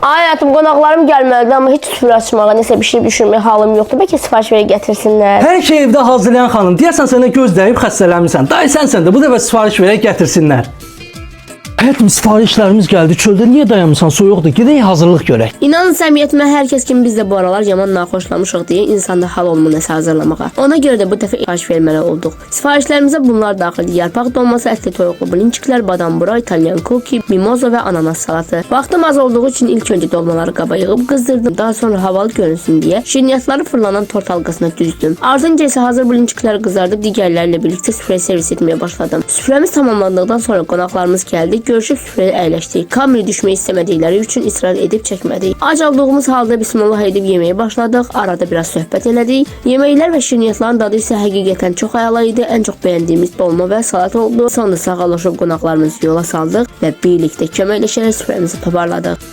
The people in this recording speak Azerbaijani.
Ay həyatım, qonaqlarım gəlməlidir, amma heç süfrə açmağa, nəsə bir şey düşünməyə halım yoxdur. Bəlkə sifariş verib gətirsinlər. Hər şey evdə hazırlayan xanım. Deyəsən sənə gözləyib xəstələnmirsən. Dayı sənsən də bu dəfə sifariş verib gətirsinlər. Həyatım, sifarişlərimiz gəldi. Çöldə niyə dayanmısan? Soyuqdur. Gedək hazırlıq görək. İnanın səmiyyətimə hər kəs kimi biz də bu aralar yaman naxoşlamışıq deyə insanda hal olma nəsə hazırlamağa. Ona görə də bu dəfə sifariş verməli olduq. Sifarişlərimizə bunlar daxildir: yarpaq dolması, ətli toyuqlu blinçiklər, badam bura, italyan kuki, mimoza və ananas salatı. Vaxtım az olduğu üçün ilk öncə dolmaları qaba yığıb qızdırdım. Daha sonra havalı görünsün deyə şirniyyatları fırlanan tort halqasına düzdüm. Ardınca isə hazır blinçikləri qızardıb digərlərlə birlikdə süfrəyə servis etməyə başladım. Süfrəmiz tamamlandıqdan sonra qonaqlarımız gəldi. Görüşüb süfrəyə əyləşdik. Kamera düşmək istəmədikləri üçün israr edib çəkmədik. Ac olduğumuz halda bismillah edib yeməyə başladıq. Arada biraz söhbət elədik. Yeməklər və şirniyyatların dadı isə həqiqətən çox əla idi. Ən çox bəyəndiyimiz dolma və salat oldu. Sonra sağollaşıb qonaqlarımızı yola saldıq və birlikdə köməkləşərək süfrəmizi toparladıq.